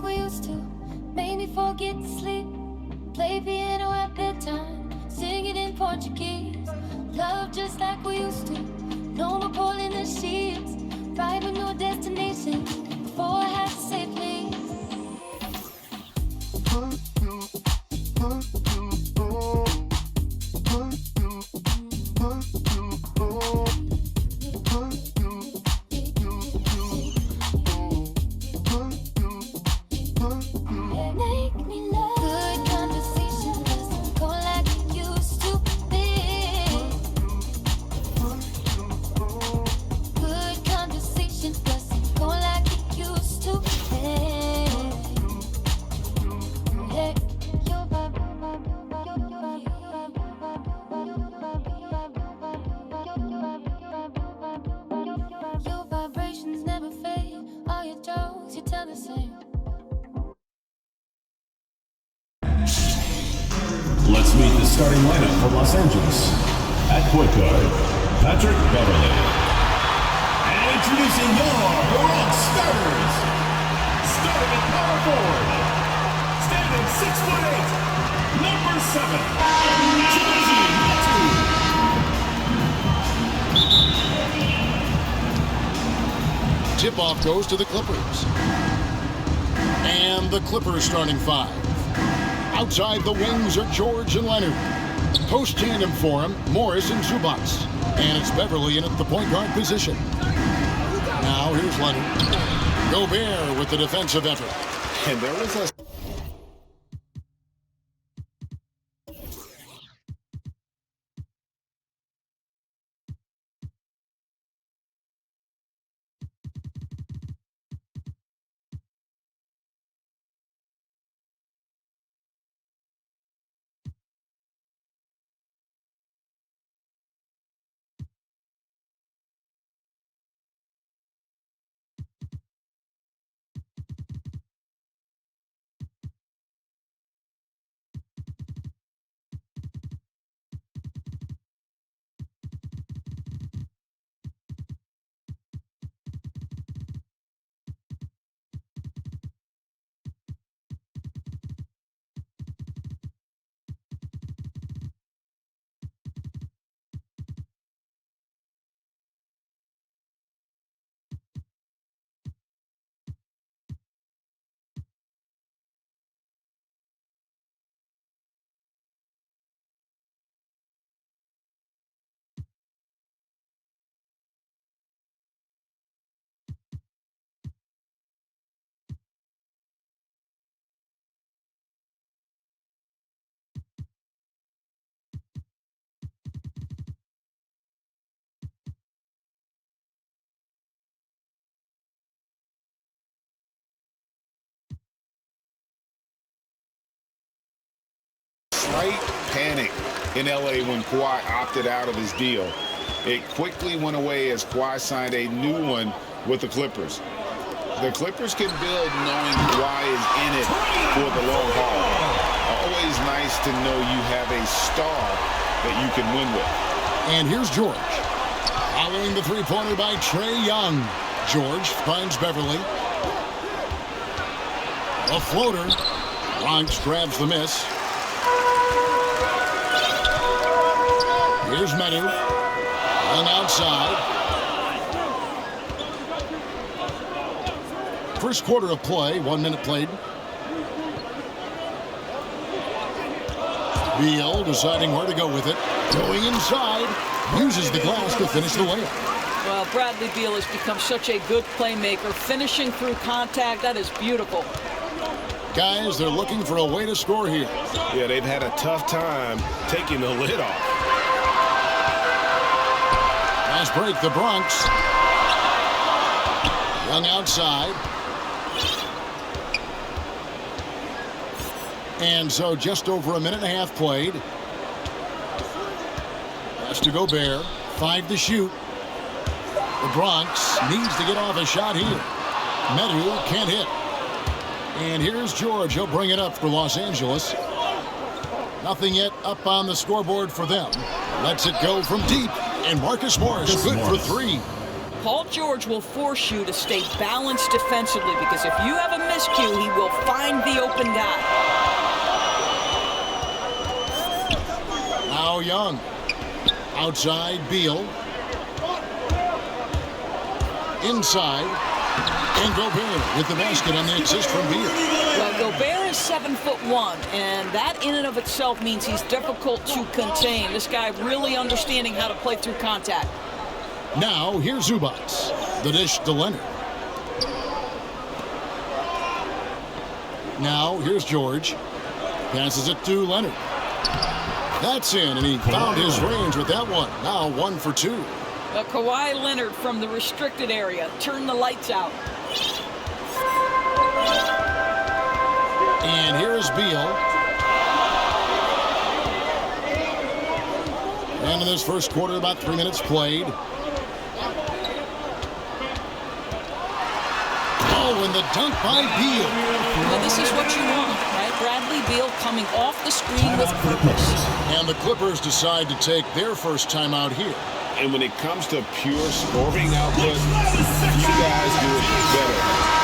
like we used to. Made me forget to sleep. Play piano at bedtime. Sing it in Portuguese. Love just like we used to. No more pulling the sheets. Right with no destination. Before I have to say please. Let's meet the starting lineup for Los Angeles. At point guard, Patrick Beverly. And introducing your Rock Starters. Starting at power forward, standing 6'8", number 7, Georgie Matu. Tip-off goes to the Clippers. And the Clippers starting 5. Outside the wings are George and Leonard. Post tandem for him, Morris and Zubac. And it's Beverly in at the point guard position. Now here's Leonard. Gobert with the defensive effort. And there was a slight panic in LA when Kawhi opted out of his deal. It quickly went away as Kawhi signed a new one with the Clippers. The Clippers can build knowing Kawhi is in it for the long haul. Always nice to know you have a star that you can win with. And here's George. Following the three-pointer by Trae Young. George finds Beverly. A floater. Bronx grabs the miss. Here's Manu. Young outside. First quarter of play, 1 minute played. Beal deciding where to go with it. Going inside. Uses the glass to finish the layup. Well, Bradley Beal has become such a good playmaker. Finishing through contact, that is beautiful. Guys, they're looking for a way to score here. Yeah, they've had a tough time taking the lid off. Fast break, the Bronx. Young outside. And so just over a minute and a half played. Pass to Gobert. 5 to shoot. The Bronx needs to get off a shot here. Medu can't hit. And here's George. He'll bring it up for Los Angeles. Nothing yet up on the scoreboard for them. Lets it go from deep. And Marcus Morris good for 3. Paul George will force you to stay balanced defensively, because if you have a miscue, he will find the open guy. Now Young. Outside, Beal. Inside. And Gobert with the basket on the assist from Beal. Well, Gobert is 7'1", and that in and of itself means he's difficult to contain. This guy really understanding how to play through contact. Now, here's Zubac. The dish to Leonard. Now, here's George. Passes it to Leonard. That's in, and he found his range with that one. Now 1 for 2. Kawhi Leonard from the restricted area. Turn the lights out. And here's Beal. And in this first quarter, about 3 minutes played. Oh, and the dunk by Beal. Well, this is what you want, right? Bradley Beal coming off the screen with purpose. And the Clippers decide to take their first timeout here. And when it comes to pure scoring output, you guys do it better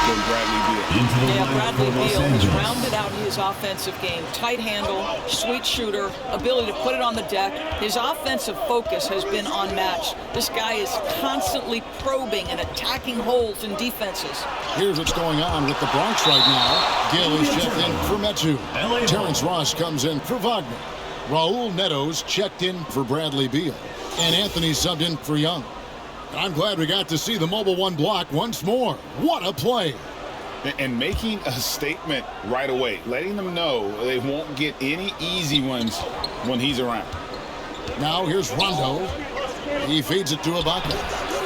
than Bradley Beal. Yeah, Bradley Beal has rounded out his offensive game. Tight handle, sweet shooter, ability to put it on the deck. His offensive focus has been unmatched. This guy is constantly probing and attacking holes in defenses. Here's what's going on with the Bronx right now. Gill is checked in for Metu. Terrence Ross comes in for Wagner. Raul Neto's checked in for Bradley Beal. And Anthony subbed in for Young. I'm glad we got to see the Mobile One block once more. What a play. And making a statement right away, letting them know they won't get any easy ones when he's around. Now here's Rondo. He feeds it to Ibaka.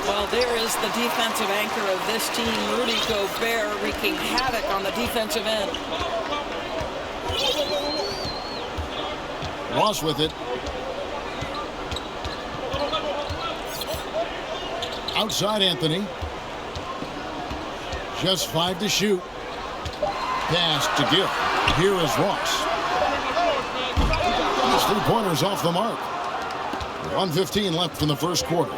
Well, there is the defensive anchor of this team, Rudy Gobert, wreaking havoc on the defensive end. Ross with it. Outside Anthony. Just 5 to shoot. Pass to Gill. Here is Ross. His 3-pointers off the mark. 1:15 left in the first quarter.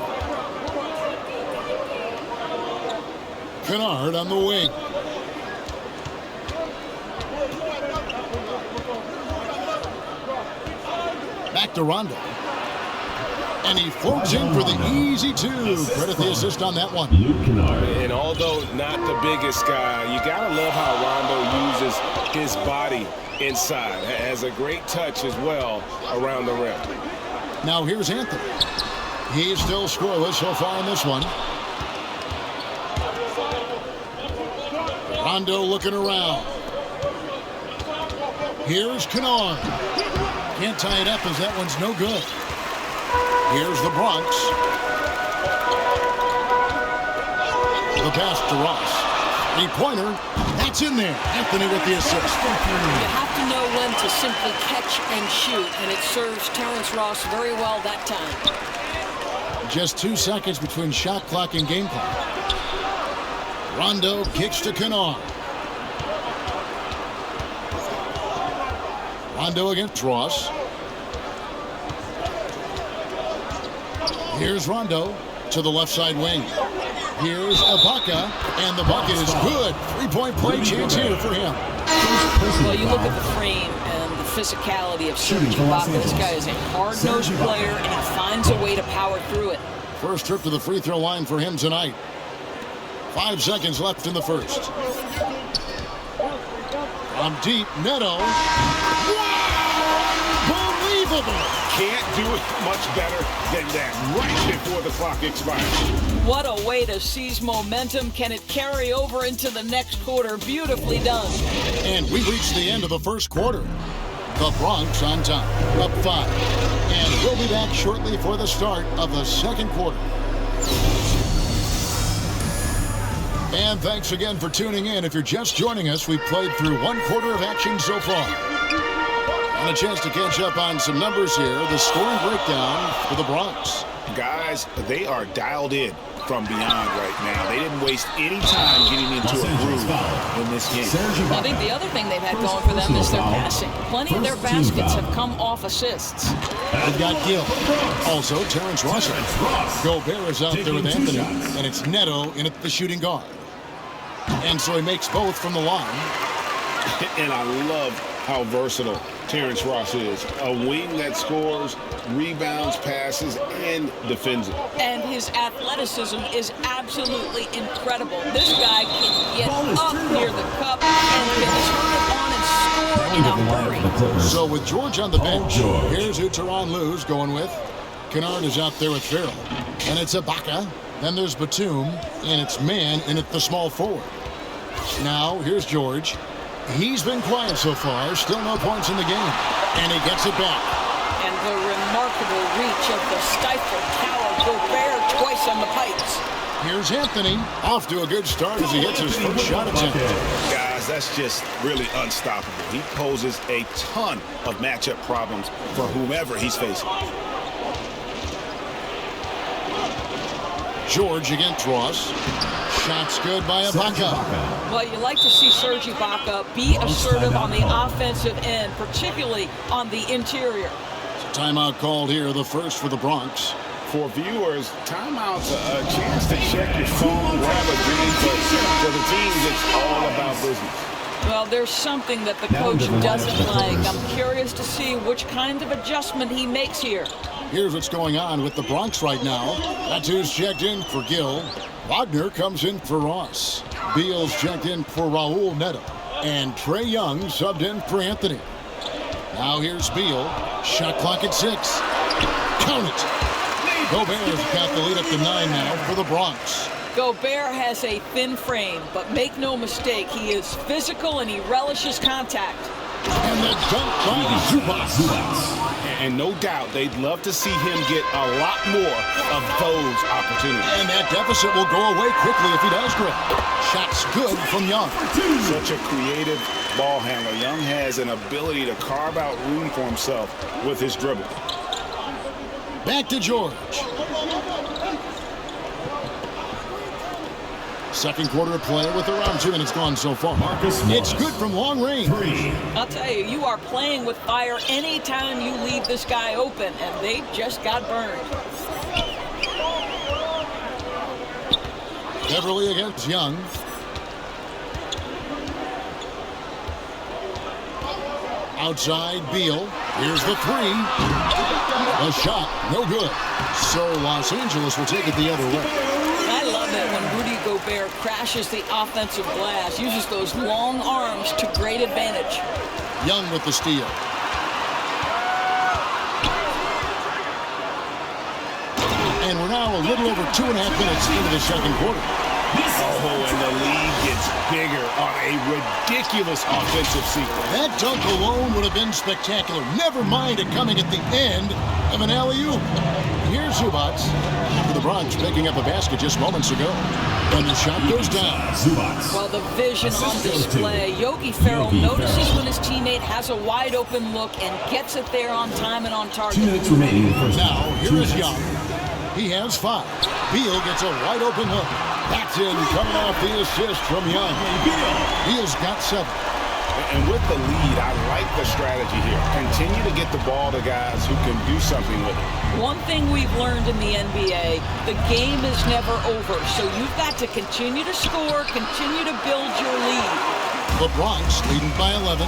Kennard on the wing. Back to Rondo. And he floats in for the easy 2. Credit the assist on that one. And although not the biggest guy, you got to love how Rondo uses his body inside. Has a great touch as well around the rim. Now here's Anthony. He's still scoreless so far in this one. Rondo looking around. Here's Kennard. Can't tie it up as that one's no good. Here's the Bronx. The pass to Ross. 3-pointer. That's in there. Anthony with the assist. You have to know when to simply catch and shoot, and it serves Terrence Ross very well that time. Just 2 seconds between shot clock and game clock. Rondo kicks to Kennard. Rondo against Ross. Here's Rondo to the left side wing. Here's Ibaka, and the bucket is good. 3-point play chance here for him. Well, you look at the frame and the physicality of Serge Ibaka. This guy is a hard-nosed player, and he finds a way to power through it. First trip to the free throw line for him tonight. 5 seconds left in the first. From deep, Neto. Unbelievable! Can't do it much better than that right before the clock expires. What a way to seize momentum. Can it carry over into the next quarter? Beautifully done. And we reached the end of the first quarter. The Bronx on top, up 5. And we'll be back shortly for the start of the second quarter. And thanks again for tuning in. If you're just joining us, we've played through 1 quarter of action so far. And a chance to catch up on some numbers here. The scoring breakdown for the Bronx. Guys, they are dialed in. from beyond right now. They didn't waste any time getting into a groove in this game. I think the other thing they've had going for them is their passing. Plenty of their baskets have come off assists. They've got Gill. Also, Terrence Ross. Gobert is out there with Anthony, and it's Neto in at the shooting guard. And so he makes both from the line. And I love how versatile Terrence Ross is. A wing that scores, rebounds, passes, and defends it. And his athleticism is absolutely incredible. This guy can get up near the cup and can turn it on and score in a hurry. So with George on the bench, here's who Tyronn Lue's going with. Kennard is out there with Farrell. And it's Ibaka. Then there's Batum. And it's Mann in at the small forward. Now, here's George. He's been quiet so far. Still no points in the game. And he gets it back. And the remarkable reach of the stifled tower. Gobert twice on the pipes. Here's Anthony. Off to a good start as he hits his first shot attempt. Guys, that's just really unstoppable. He poses a ton of matchup problems for whomever he's facing. George against Ross. Shots good by Ibaka. Well, you like to see Serge Ibaka be assertive on the offensive end, particularly on the interior. Timeout called here, the first for the Bronx. For viewers, timeout's a chance to check your phone, grab a drink, but for the teams, it's all about business. Well, there's something that the coach doesn't like. I'm curious to see which kind of adjustment he makes here. Here's what's going on with the Bronx right now. That's who's checked in for Gill. Wagner comes in for Ross. Beal's checked in for Raul Neto. And Trae Young subbed in for Anthony. Now here's Beal. Shot clock at 6. Count it. Gobert's got the lead up to 9 now for the Bronx. Gobert has a thin frame, but make no mistake, he is physical and he relishes contact. And the dunk by Zubac. And no doubt they'd love to see him get a lot more of those opportunities. And that deficit will go away quickly if he does great. Shots good from Young. Such a creative ball handler. Young has an ability to carve out room for himself with his dribble. Back to George. Second quarter of play with around 2 minutes gone so far. It's good from long range. I'll tell you, you are playing with fire anytime you leave this guy open, and they just got burned. Beverly against Young. Outside Beal. Here's the 3. A shot, no good. So Los Angeles will take it the other way. I love it when Rudy Gobert crashes the offensive glass, uses those long arms to great advantage. Young with the steal. And we're now a little over 2.5 minutes into the second quarter. Oh, and the lead gets bigger on a ridiculous offensive sequence. That dunk alone would have been spectacular. Never mind it coming at the end of an alley-oop. Here's Zubac. For the Bronx picking up a basket just moments ago. And the shot goes down. Well, the vision on display. Yogi Ferrell notices when his teammate has a wide open look and gets it there on time and on target. 2 minutes remaining in the first. Now, here is Young. He has 5. Beal gets a wide open look. That's in, coming off the assist from Young. Beal's got 7. And with the lead, I like the strategy here. Continue to get the ball to guys who can do something with it. One thing we've learned in the NBA, the game is never over. So you've got to continue to score, continue to build your lead. The Bronx leading by 11.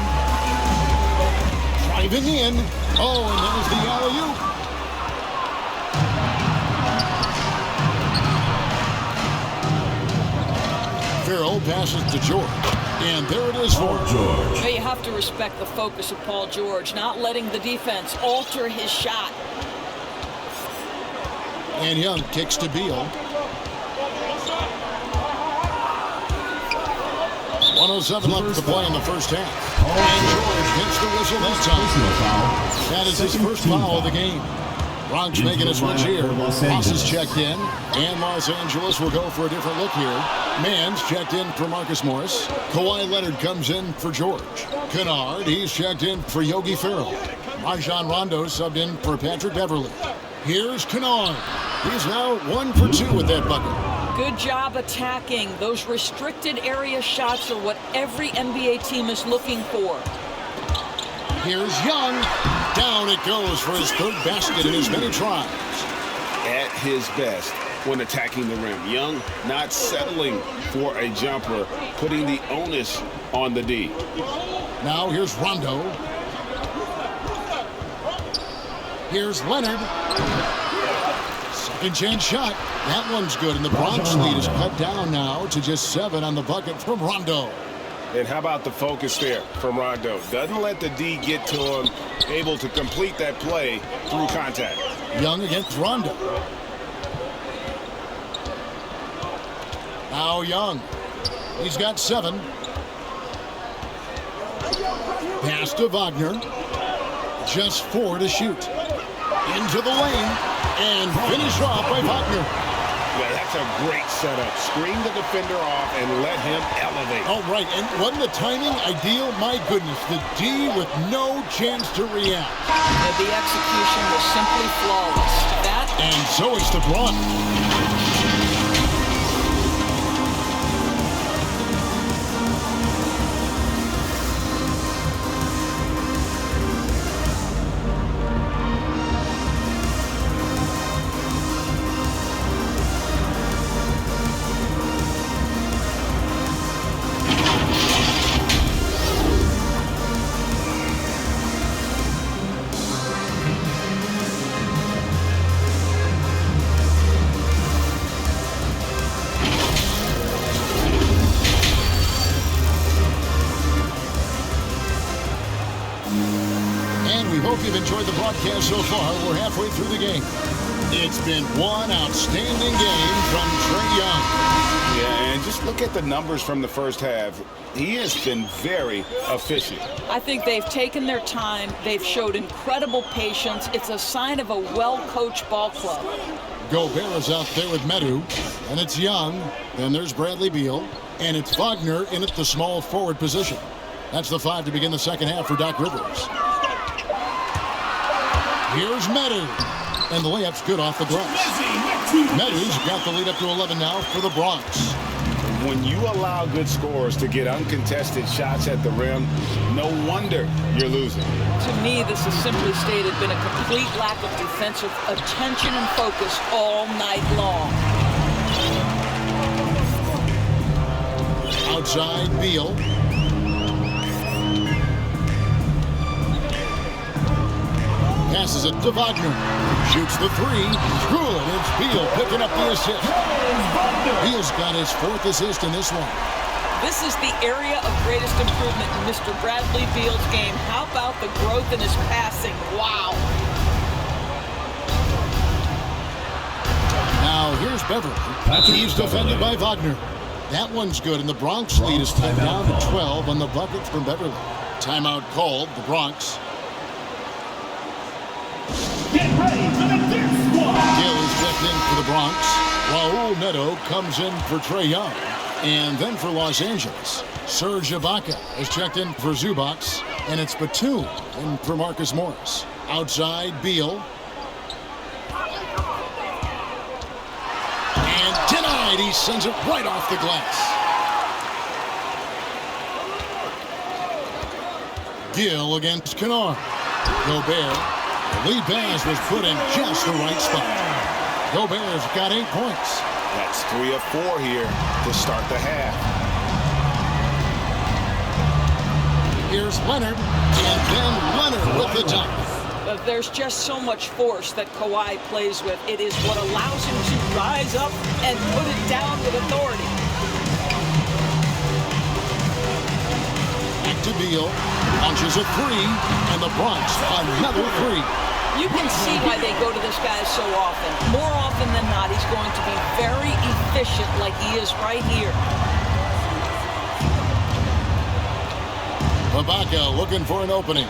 Driving in. Oh, and there's the alley-oop. Farrell passes to George. And there it is for George. But you have to respect the focus of Paul George, not letting the defense alter his shot. And Young kicks to Beal. 107 left to play in the first half. And George hits the whistle that time. That is his first foul of the game. Bronx making a switch here. Ross is checked in. And Los Angeles will go for a different look here. Mann's checked in for Marcus Morris. Kawhi Leonard comes in for George. Kennard, he's checked in for Yogi Ferrell. Rajon Rondo subbed in for Patrick Beverly. Here's Kennard. He's now 1 for 2 with that bucket. Good job attacking. Those restricted area shots are what every NBA team is looking for. Here's Young. Down it goes for his third basket in as many tries. At his best when attacking the rim. Young not settling for a jumper, putting the onus on the D. Now here's Rondo. Here's Leonard. Second chance shot. That one's good, and the Bronx lead is cut down now to just 7 on the bucket from Rondo. And how about the focus there from Rondo? Doesn't let the D get to him, able to complete that play through contact. Young against Rondo. Now Young. He's got 7. Pass to Wagner. Just 4 to shoot. Into the lane. And finished off by Wagner. Yeah, that's a great setup. Screen the defender off and let him elevate. Oh, right. And wasn't the timing ideal? My goodness. The D with no chance to react. And the execution was simply flawless. And so it's the Bronx. You've enjoyed the broadcast so far. We're halfway through the game. It's been one outstanding game from Trae Young. Yeah, and just look at the numbers from the first half. He has been very efficient. I think they've taken their time. They've showed incredible patience. It's a sign of a well-coached ball club. Gobert is out there with Medu, and it's Young. Then there's Bradley Beal, and it's Wagner in at the small forward position. That's the 5 to begin the second half for Doc Rivers. Here's Medu, and the layup's good off the glass. Medu's got the lead up to 11 now for the Bronx. When you allow good scorers to get uncontested shots at the rim, no wonder you're losing. To me, this has simply stated been a complete lack of defensive attention and focus all night long. Outside, Beal. Passes it to Wagner. Shoots the 3. Good. It's Beal picking up the assist. Beal's got his 4th assist in this one. This is the area of greatest improvement in Mr. Bradley Beal's game. How about the growth in his passing? Wow. Now here's Beverly. He's defended by Wagner. That one's good, and the Bronx lead is cut down to 12 on the bucket from Beverly. Timeout called, the Bronx. Get ready for the Dirt Squad! Gill is checked in for the Bronx. Raul Neto comes in for Trae Young. And then for Los Angeles, Serge Ibaka is checked in for Zubac. And it's Batum in for Marcus Morris. Outside, Beal. And denied. He sends it right off the glass. Gill against Kennard. Gobert. The lead pass was put in just the right spot. Gobert's got 8 points. That's 3 of 4 here to start the half. Here's Leonard, and then Leonard with the dunk. But there's just so much force that Kawhi plays with. It is what allows him to rise up and put it down with authority. Back to Beal, launches a 3, and the Bronx another 3. You can see why they go to this guy so often. More often than not, he's going to be very efficient like he is right here. Ibaka looking for an opening.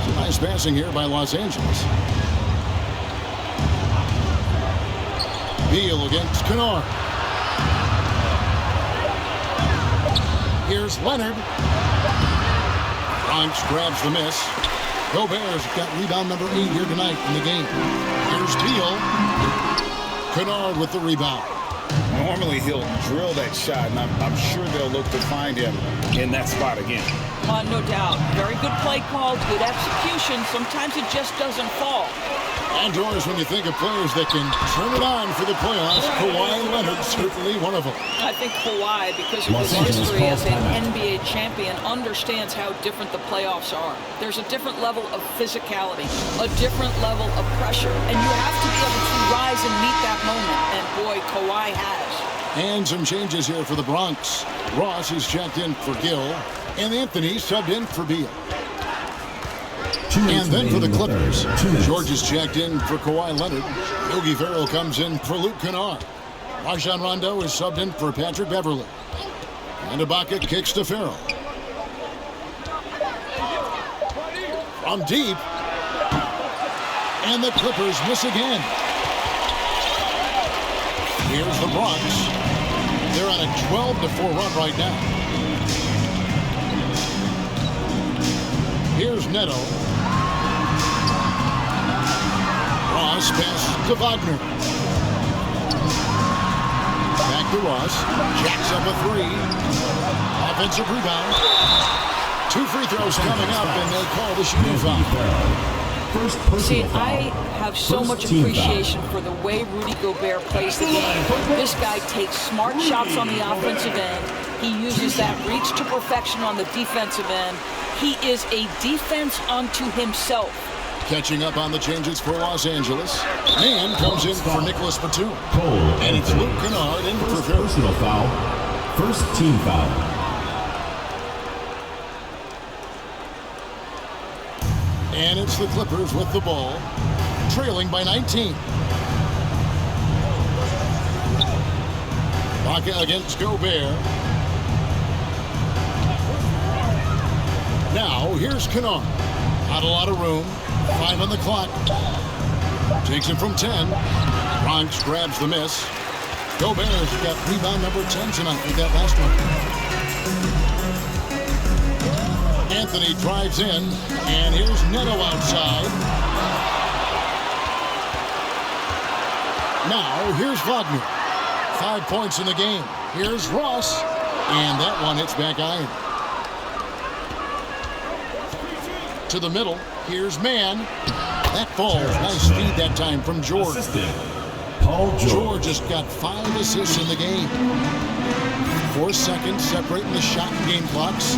Some nice passing here by Los Angeles. Beal against Kennard. Here's Leonard. Bronx grabs the miss. Gobert's got rebound number 8 here tonight in the game. Here's Beal. Kennard with the rebound. Normally he'll drill that shot, and I'm sure they'll look to find him in that spot again. No doubt. Very good play call, good execution. Sometimes it just doesn't fall. And Doris, when you think of players that can turn it on for the playoffs, Kawhi Leonard certainly one of them. I think Kawhi, because of his history as an NBA champion, understands how different the playoffs are. There's a different level of physicality, a different level of pressure, and you have to be able to rise and meet that moment, and boy, Kawhi has. And some changes here for the Bronx. Ross is checked in for Gill, and Anthony subbed in for Beal. And then for the Clippers, George is checked in for Kawhi Leonard. Yogi Ferrell comes in for Luke Kennard. Rajon Rondo is subbed in for Patrick Beverley. And Ibaka kicks to Ferrell. From deep. And the Clippers miss again. Here's the Bronx. They're on a 12-4 run right now. Here's Neto. Ross pass to Wagner. Back to Ross. Jacks up a three. Offensive rebound. 2 free throws coming up, and they call the shooting foul. See, I have so much appreciation for the way Rudy Gobert plays the game. This guy takes smart shots on the offensive end. He uses that reach to perfection on the defensive end. He is a defense unto himself. Catching up on the changes for Los Angeles. Man comes in for Nicholas Batum. And it's Luke Kennard in for Ferrell. Personal foul. First team foul. And it's the Clippers with the ball, trailing by 19. Ibaka against Gobert. Now, here's Kennard. Not a lot of room. 5 on the clock. Takes it from 10. Bronx grabs the miss. Gobert's got rebound number 10 tonight with that last one. Anthony drives in, and here's Neto outside. Now, here's Wagner. 5 points in the game. Here's Ross, and that one hits back iron. To the middle, here's Mann. That falls. Nice feed that time from George. George has got 5 assists in the game. 4 seconds separating the shot and game clocks.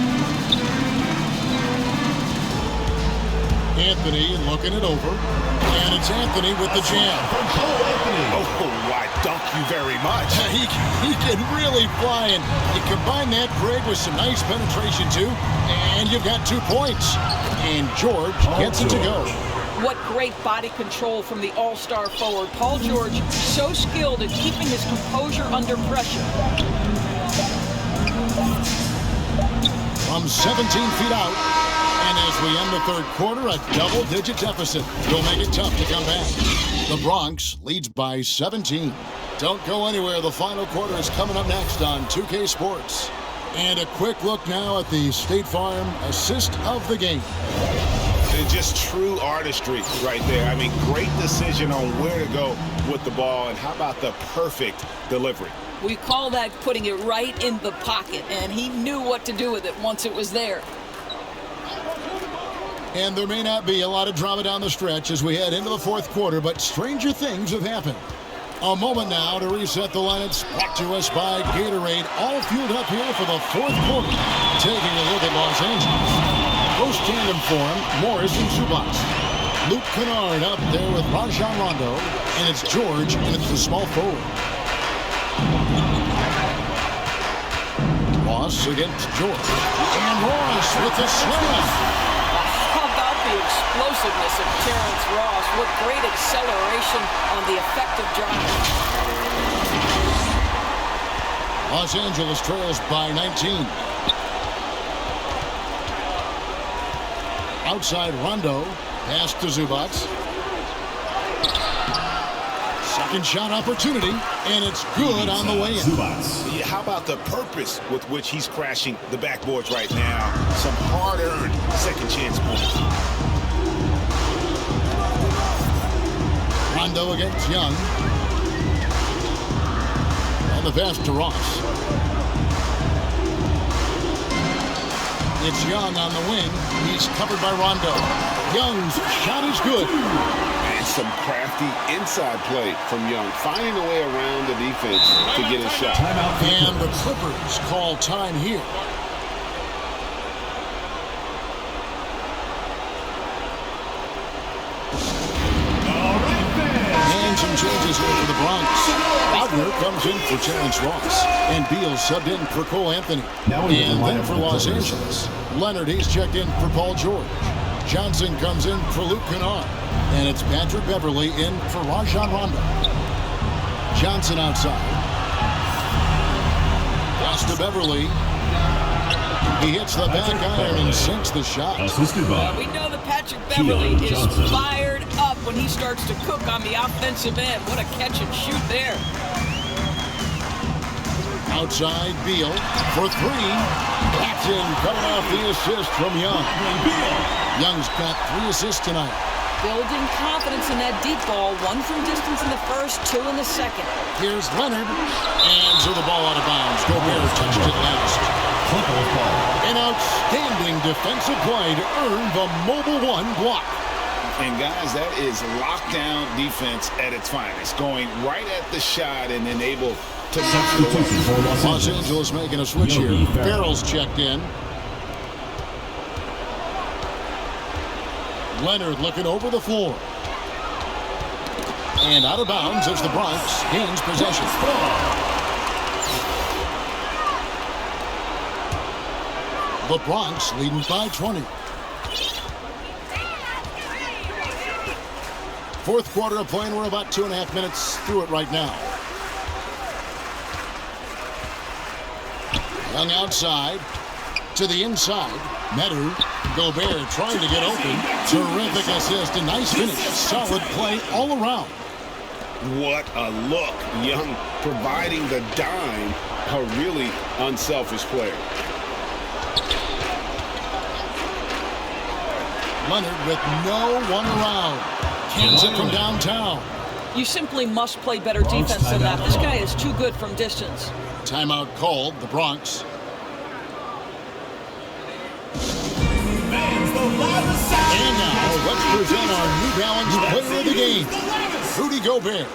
Anthony looking it over, and it's Anthony with the jam. Oh, I dunk you very much. He can really fly, and you combine that, Greg, with some nice penetration, too, and you've got 2 points. And George gets it to go. What great body control from the all-star forward. Paul George, so skilled at keeping his composure under pressure. From 17 feet out. And as we end the third quarter, a double-digit deficit will make it tough to come back. The Bronx leads by 17. Don't go anywhere. The final quarter is coming up next on 2K Sports. And a quick look now at the State Farm assist of the game. And just true artistry right there. I mean, great decision on where to go with the ball, and how about the perfect delivery? We call that putting it right in the pocket, and he knew what to do with it once it was there. And there may not be a lot of drama down the stretch as we head into the fourth quarter, but stranger things have happened. A moment now to reset the lineups, brought to us by Gatorade, all fueled up here for the fourth quarter. Taking a look at Los Angeles. Post tandem form, Morris and Zubac. Luke Kennard up there with Rajon Rondo, and it's George, and it's the small forward. Ross against George. And Ross with the slam. The explosiveness of Terrence Ross. What great acceleration on the effective drive. Los Angeles trails by 19. Outside Rondo. Pass to Zubac. Second shot opportunity, and it's good on the way in. How about the purpose with which he's crashing the backboards right now? Some hard-earned second chance points. Rondo against Young. And the pass to Ross. It's Young on the wing. He's covered by Rondo. Young's shot is good. And some crafty inside play from Young, finding a way around the defense to get his shot. And the Clippers call time here. And some changes here for the Bronx. Wagner comes in for Terrence Ross. And Beal subbed in for Cole Anthony. And then for Los Angeles, Leonard, he's checked in for Paul George. Johnson comes in for Luke Kennard. And it's Patrick Beverly in for Rajon Rondo. Johnson outside. Pass to Beverly. He hits the back iron and sinks the shot. We know that Patrick Beverly is fired up when he starts to cook on the offensive end. What a catch and shoot there. Outside Beal for three. That's in, coming off the assist from Young. Young's got 3 assists tonight. Building confidence in that deep ball. 1 from distance in the first, 2 in the second. Here's Leonard. And so the ball out of bounds. Gobert touched it last. An outstanding defensive play to earn the Mobile One block. And guys, that is lockdown defense at its finest. Going right at the shot and then able to knock it away. Los Angeles making a switch here. Farrell's checked in. Leonard looking over the floor. And out of bounds as the Bronx gains possession. The Bronx leading by 20. Fourth quarter of play, and we're about 2.5 minutes through it right now. Young outside to the inside. Meadow. Gobert trying to get open. Terrific assist, a nice finish. Solid play all around. What a look. Young providing the dime. A really unselfish player. Leonard with no one around. Cans it from downtown. You simply must play better defense than that. This guy is too good from distance. Timeout called, the Bronx. And now, let's present our New Balance player of the game, Rudy Gobert.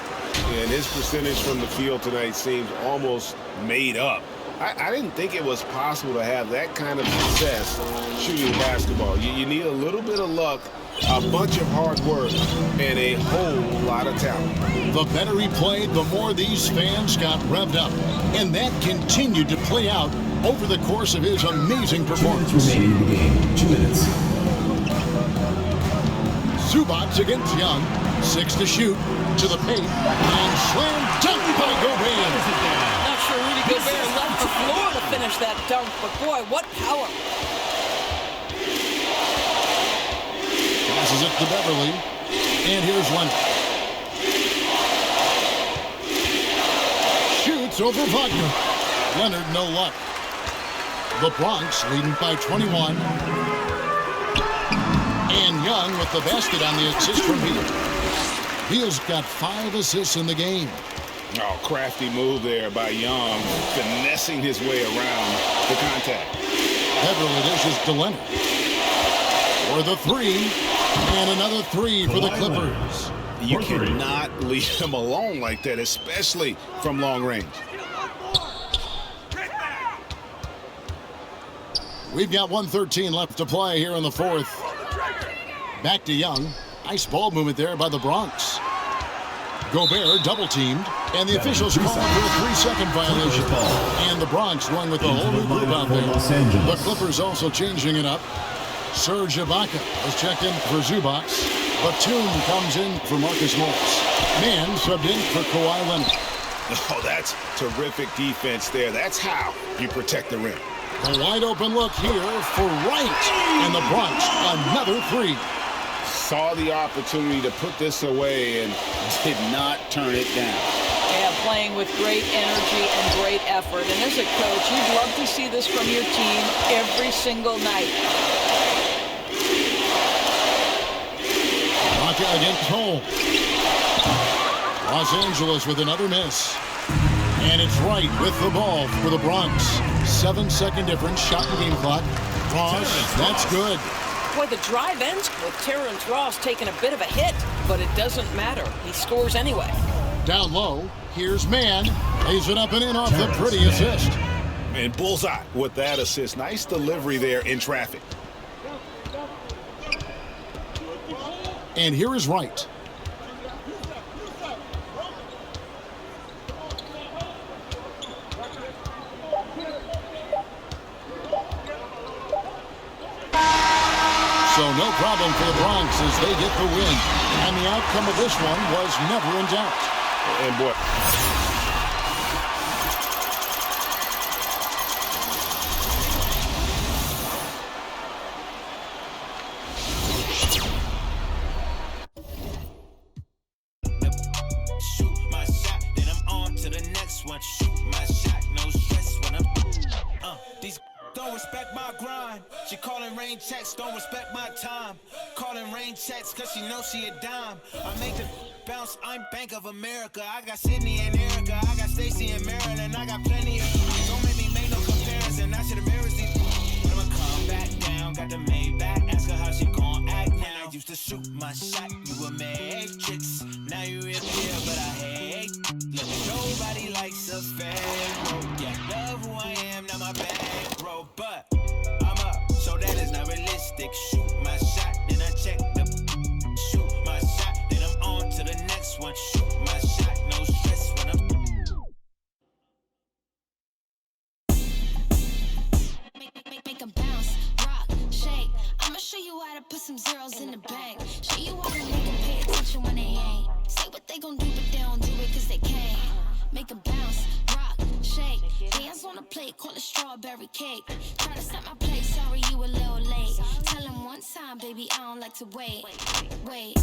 And his percentage from the field tonight seems almost made up. I didn't think it was possible to have that kind of success shooting basketball. You need a little bit of luck, a bunch of hard work, and a whole lot of talent. The better he played, the more these fans got revved up. And that continued to play out over the course of his amazing performance. 2 minutes remaining in the game. 2 minutes. Zubac against Young. 6 to shoot. To the paint. And slam dunk by Gobert. Not sure Rudy Gobert left the floor to finish that dunk, but boy, what power. Passes it to Beverly. And here's Leonard. Shoots over Wagner. Leonard, no luck. The Bronx leading by 21. And Young with the basket on the assist from Beal. Beal's got 5 assists in the game. Oh, crafty move there by Young, finessing his way around the contact. Beverly dishes to Leonard. For the 3. And another 3 for the Clippers. You cannot leave him alone like that, especially from long range. We've got 1:13 left to play here in the fourth. Back to Young. Nice ball movement there by the Bronx. Gobert double-teamed, and the officials call for a 3-second violation. And the Bronx going with the whole new group out there. The Clippers also changing it up. Serge Ibaka has checked in for Zubac. Batum comes in for Marcus Morris. Mann subbed in for Kawhi Leonard. Oh, that's terrific defense there. That's how you protect the rim. A wide open look here for Wright. And the Bronx, another 3. Saw the opportunity to put this away and did not turn it down. Yeah, playing with great energy and great effort. And as a coach, you'd love to see this from your team every single night. Rocket against Cole. Los Angeles with another miss. And it's right with the ball for the Bronx. 7-second difference, shot and game clock. Ross, that's good. Boy, the drive ends with Terrence Ross taking a bit of a hit, but it doesn't matter. He scores anyway. Down low, here's Mann. Lays it up and in off the pretty assist. And bullseye with that assist. Nice delivery there in traffic. And here is Wright. So no problem for the Bronx as they get the win. And the outcome of this one was never in doubt. And boy, shoot my shot, then I'm on to the next one. Shoot my shot, no stress when I'm these don't respect my grind. She calling rain checks, don't respect my time. Calling rain checks cause she knows she a dime. I make the bounce, I'm Bank of America. I got Sydney and Erica, I got Stacy and Maryland. I got plenty of don't make me make no comparison. I should embarrass these but I'ma come back down. Got the Maybach, ask her how she gon' act now. I used to shoot my shot, you a matrix. Now you in here, but I hate. Look, nobody likes a pharaoh. Yeah, love who I am, not my bankroll. But I'm up, so that is not realistic. Shoot my shot, then I check the shoot my shot, then I'm on to the next one. Shoot my shot, no stress when I'm Make 'em bounce, rock, shake. I'ma show you how to put some zeros in the bank. Show you how to make 'em pay attention when they ain't. Say what they gon' do, but they don't do it cause they can't. Make 'em bounce, rock, shake. Dance on the plate, call it strawberry cake. Try to stop my plate, sorry you a little late. Tell 'em one time, baby, I don't like to wait. Wake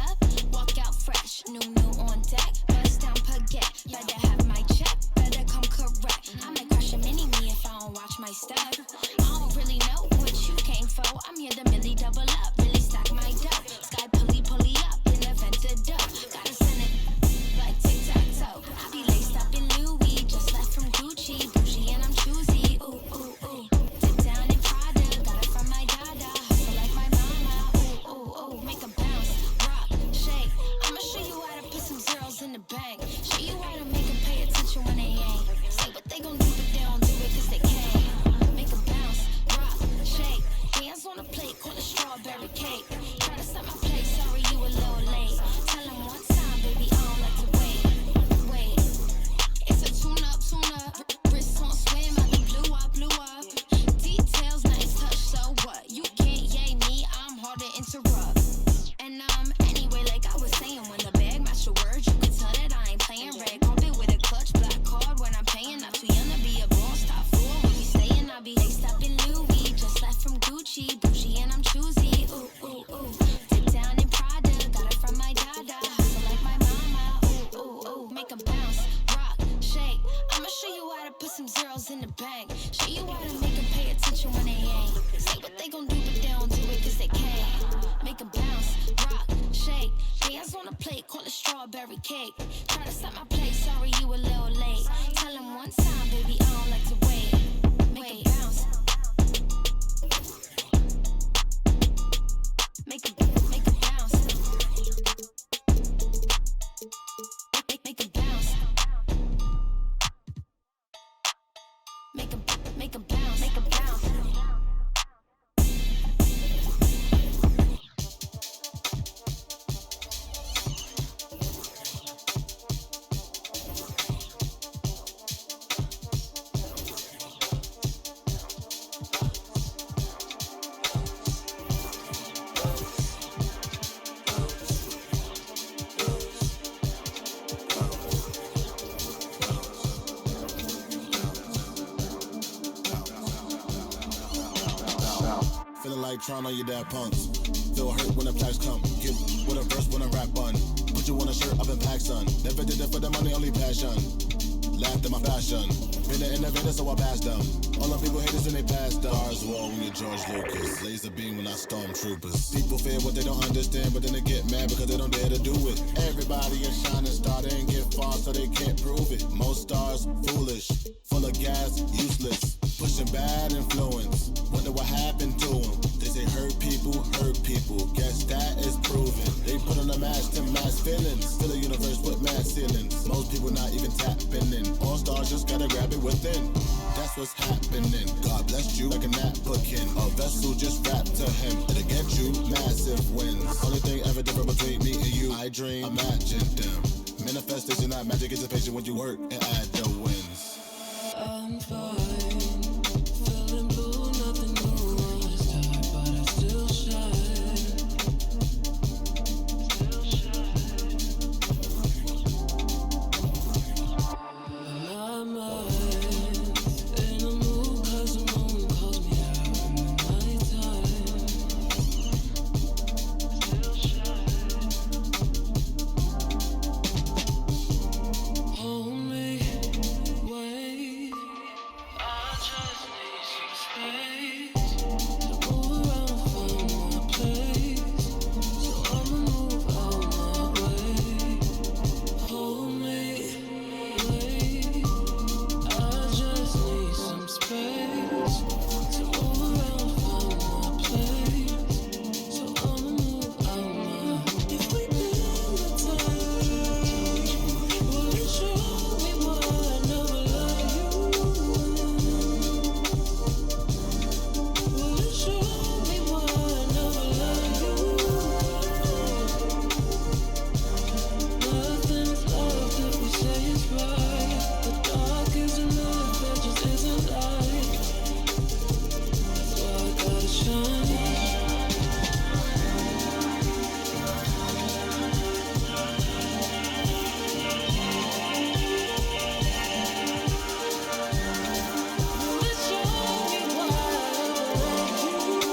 up, walk out fresh. New on deck, bust down baguette. Better have my check, better come correct. I might crush a mini-me if I don't watch my step. I don't really know what you came for. I'm here to really double up, really stack my dough. Sky pulley up, in the vent the dough. Gotta send it like tic-tac-toe. I be laced up in Louis, just left from Gucci. Bougie and I'm choosy, ooh, ooh, ooh. Dip down in Prada, got it from my dada. Hustle like my mama, ooh, ooh, ooh. Make 'em bounce, rock, shake. I'ma show you how to put some zeros in the bank. Show you how to make 'em pay attention when they ain't. Say what they gon' do, but they don't do it cause they can't. Make 'em bounce, rock, shake. Dance on the plate, call it strawberry cake. Try to stop my plate, sorry you a little late. Tell 'em one time, baby, I don't like to wait. It's a tune-up. Wrist on swim, I be blew up. Details, nice touch, so what? You can't yay me, I'm hard to interrupt. And anyway, like I was saying, when the bag match the words, you can tell that I ain't playing red carpet with a clutch, black card when I'm paying. Not too young to be a boss, top floor when we staying. I be laced up in Louis, just left from Gucci, bougie and I'm choosy, ooh, ooh, ooh. Dip down in Prada, got it from my dada. Hustle like my mama, ooh, ooh, ooh. Make 'em bounce, rock, shake. I'ma show you how to put some zeros in the bank. Show you how to make 'em pay attention when they ain't. Say what they gon' do, but they don't do it cause they can't. Make 'em bounce, rock, shake. Dance on the plate, call it strawberry cake. Try to stop my plate, sorry you a little late. Tell 'em one time, baby, I don't like to wait. Make 'em bounce. Make 'em bounce. Make 'em bounce. Make 'em bounce. Make 'em bounce. Feeling like trying on your dad punks. Feel hurt when the plaques come. Get with a verse when I rap bun. Put you on a shirt up in pack, son. Never did it for the money, only passion. Laughed at my fashion. Been an innovator, so I passed them. All the people haters and they pass stars. War when you're George Lucas. Laser beam when I stormtroopers. People fear what they don't understand, but then they get mad because they don't dare to do it. Everybody is shining star, they ain't get far, so they can't prove it. Most stars, foolish, full of gas, useless, pushing bad influence. Wonder what happened to them. They say hurt people, guess that is proven. They put on a mask to mask feelings. Fill the universe with mass ceilings. Most people not even tapping in. All stars just gotta grab it within. That's what's happening. God bless you like a napkin. A vessel just wrapped to him. It'll get you massive wins. Only thing ever different between me and you, I dream, imagine them. Manifestation, not magic, it's a patient when you work and add the wins. I'm fine, feeling blue, nothing new on this time, but I still shine. My mind in a mood 'cause the moon calls me out in the nighttime. Still shine. Hold me, wait. I just need some space to move around from my place. So I'ma move out my way. Hold me, wait. I just need some space to move around from my place. So I'ma move out my way. If we build a time, will you show me why I never loved you? Will you show me why I never loved you? Nothing's left if we say it's right. The dark isn't lit, there just isn't light. That's why I gotta shine. Will you show me why I never gotta shine.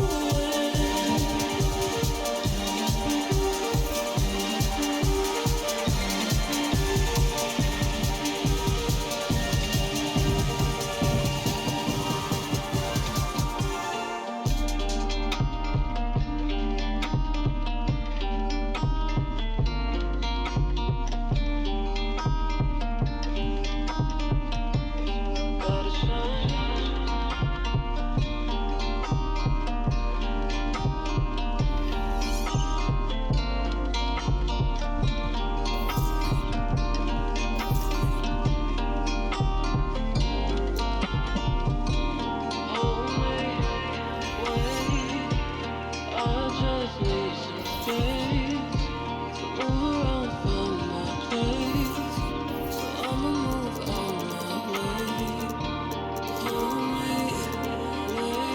Hold me, wait. I just need some space to move around from my place. So I'ma move on my way. Hold me, wait.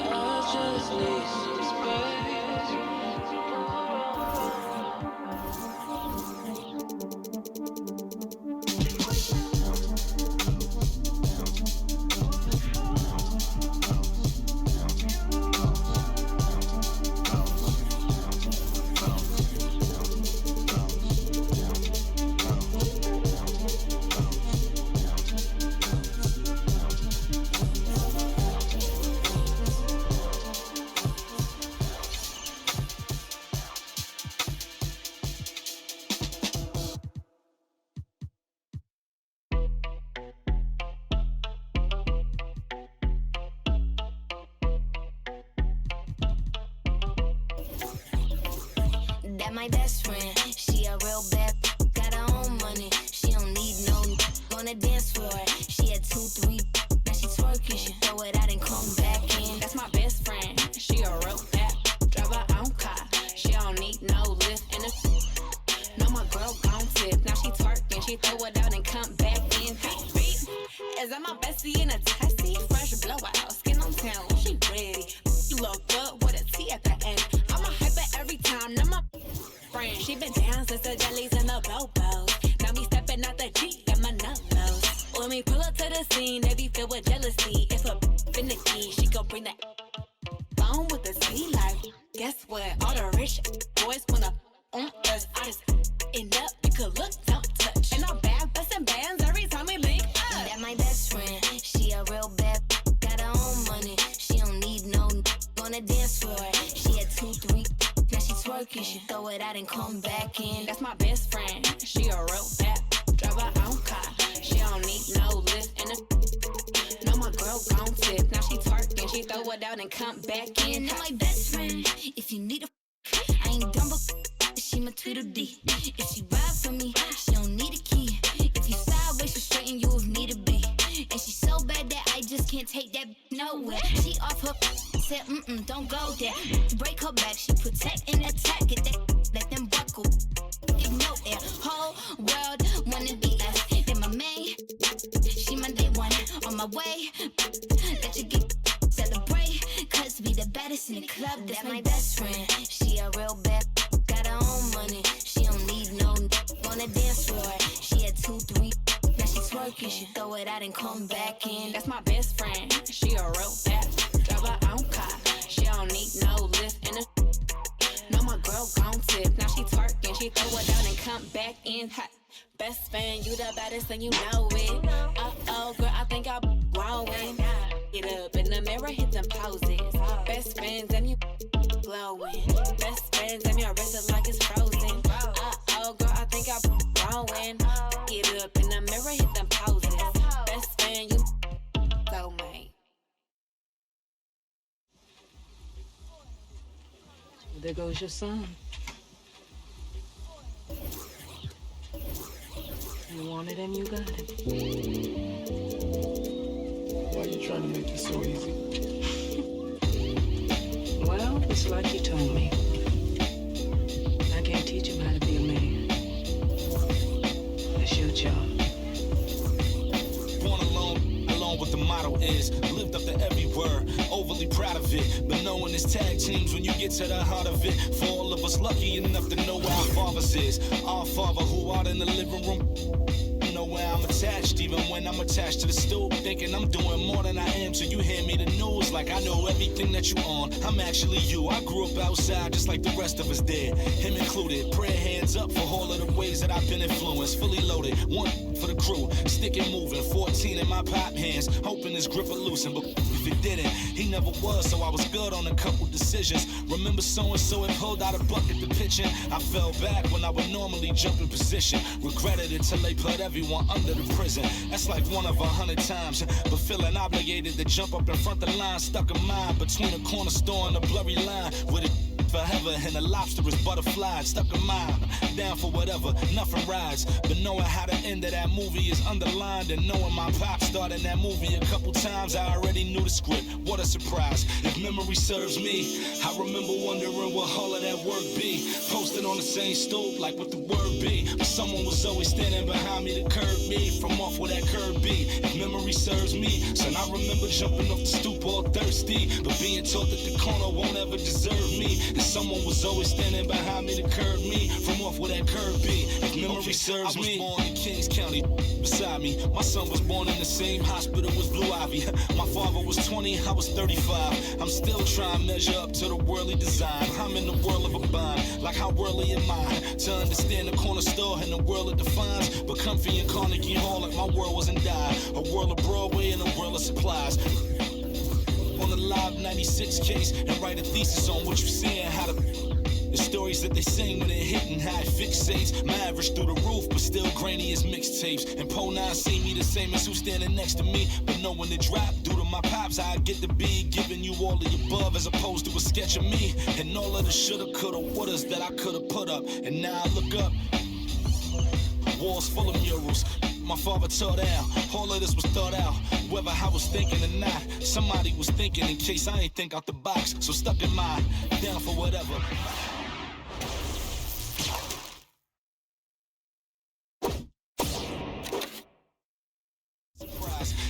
I just need some space to That my best friend, she a real bad, got her own money. She don't need no on the dance floor. She had 2, 3, now she twerking. She throw it out and come back in. That's my best friend. She a real bad, drive her own car. She don't need no lift in the. No, my girl gon' tip. Now she twerking. She throw it out and come back in. Is that my bestie in a testy? Fresh blowout, skin on town. She ready. You look good with a T at the end. I'm a hyper every time. Now my friend, she been down since the jellies and the bobos. Now me stepping out the Jeep, got my nose. When we pull up to the scene, they be filled with jealousy. If a finicky, she gon' bring the phone with the C life. Guess what? All the rich boys wanna on us. I just end up, you could look, don't touch. And I'm back busting bands every time we link up. That my best friend, she a real on the dance floor. She had 2, 3, now she twerking. She throw it out and come back in. That's my best friend. She a real bad drive her own car. She don't need no lift in the. No, my girl gon' tip. Now she twerking. She throw it out and come back in. Now my best friend, if you need a, I ain't dumb but she my Tweedledee. If she ride for me, she don't need a key. If you sideways, she straighten you if need to be. And she's so bad that I just can't take that nowhere. She off her said, don't go there. Break her back, she protect and attack. Get that, let them buckle. Give no air. Whole world wanna be us. Then my main, she my day one. On my way, let you get celebrate. Cause we the baddest in the club. That's my best friend. She a real bad, got her own money. She don't need no on the dance floor. She had 2, 3. Now she twerking, she throw it out and come back in. That's my best friend. She a real bad drive her own car. She don't need no lift in the. No, my girl gon' tip. Now she twerking, she throw it out and come back in hot. Best friend, you the baddest and you know it. Uh-oh, girl, I think I'm growing. Get up in the mirror, hit them poses. Best friends and you glowing. Best friends and your wrist is like it's frozen. Uh-oh, girl, I think I'm growing. Get up in the mirror, hit them poses. Best friend, you soulmate. There goes your son. You want it and you got it. Why are you trying to make this so easy? Well, it's like you told me. I can't teach him how to be a man. That's your job. Born alone what the motto is. Lived up to every word, overly proud of it. But knowing it's tag teams when you get to the heart of it. For all of us lucky enough to know where our fathers is. Our father who out in the living room. Know where I'm attached, even when I'm attached to the stool. Thinking I'm doing more than I am till you hand me the news. Like I know everything that you on. I'm actually you. I grew up outside just like the rest of us did. Him included. Prayer hands up for all of the ways that I've been influenced. Fully loaded. One for the crew. Stick and moving. 14 in my pop hands. Hoping his grip will loosen. But if it didn't, he never was. So I was good on a couple decisions. Remember so-and-so had pulled out a bucket to pitching. I fell back when I would normally jump in position. Regretted it till they put everyone under the prison. That's like 1 of 100 times. But feeling obligated to jump up in front the line. Stuck in mind between a corner store and a blurry line. With it forever and a lobster's butterfly. Stuck in mind. Down for whatever. Nothing rides. But knowing how the end of that movie is underlined. And knowing my pop starred in that movie a couple times. I already knew the script. What a surprise. If memory serves me, I remember wondering what all of that work be. Posted on the same stoop like what the word be. But someone was always standing behind me to curb me from off where that curb be. If memory serves me, son, I remember jumping off the stoop all thirsty, but being taught that the corner won't ever deserve me. And someone was always standing behind me to curb me from off where that curb be. If memory serves me, I was born in Kings County beside me. My son was born in the same hospital as Blue Ivy. My father was 20, I was 35. I'm still trying to measure up to the worldly design. I'm in the world of a bind, like how worldly am I? To understand the corner store and the world it defines. But comfy in Carnegie Hall like my world wasn't die. A world of Broadway and a world of supplies. On the Live 96 case and write a thesis on what you saying, how the stories that they sing when it hit and how it fixates. My average through the roof, but still grainy as mixtapes. And Po 9 see me the same as who's standing next to me. But knowing the drop due to my pops, I get to be giving you all of the above as opposed to a sketch of me. And all of the shoulda, coulda, wouldas that I coulda put up. And now I look up, walls full of murals. My father taught out, all of this was thought out. Whether I was thinking or not, somebody was thinking in case I ain't think out the box. So stuck in mind, down for whatever.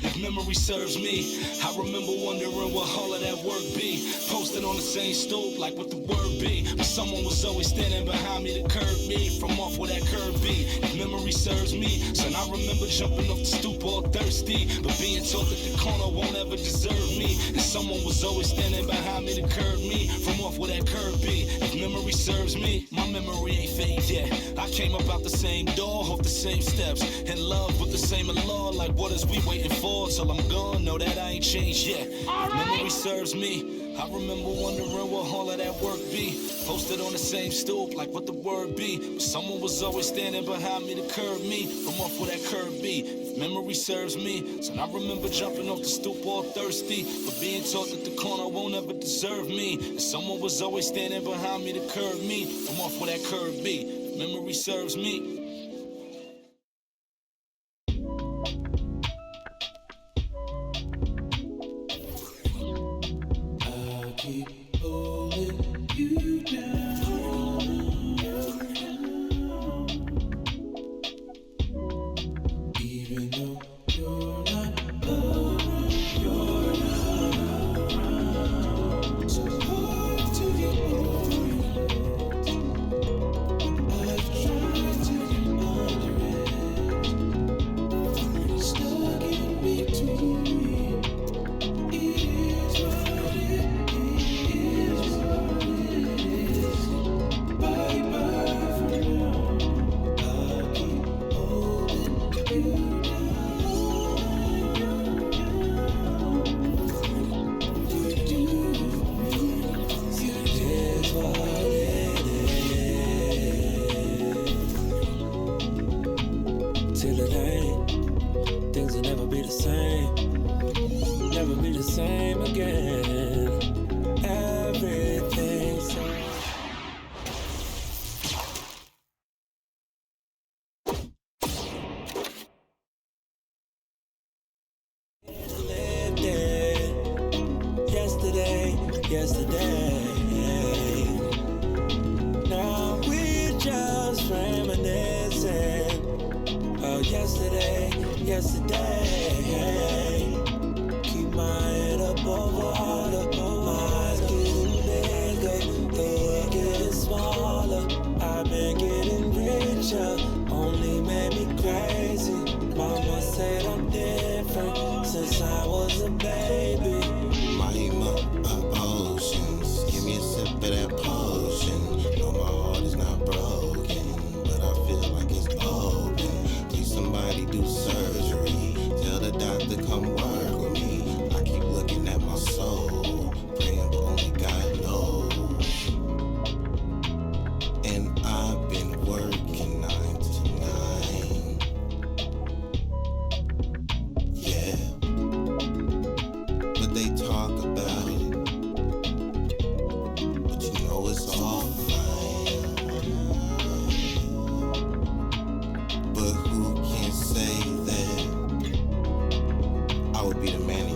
If memory serves me, I remember wondering what all of that work be. Posted on the same stoop like what the word be. But someone was always standing behind me to curb me from off where that curb be. If memory serves me, son, I remember jumping off the stoop all thirsty, but being told that the corner won't ever deserve me. And someone was always standing behind me to curb me from off where that curb be. If memory serves me, my memory ain't fade yet. I came up out the same door, off the same steps, in love with the same law. Like what is we waiting for till I'm gone? Know that I ain't changed yet. Memory serves me, I remember wondering what all of that work be. Posted on the same stoop, like what the word be. But someone was always standing behind me to curb me from off where that curb be. If memory serves me, so I remember jumping off the stoop all thirsty, but being taught that the corner won't ever deserve me. And someone was always standing behind me to curb me from off where that curb be. If memory serves me. Be the man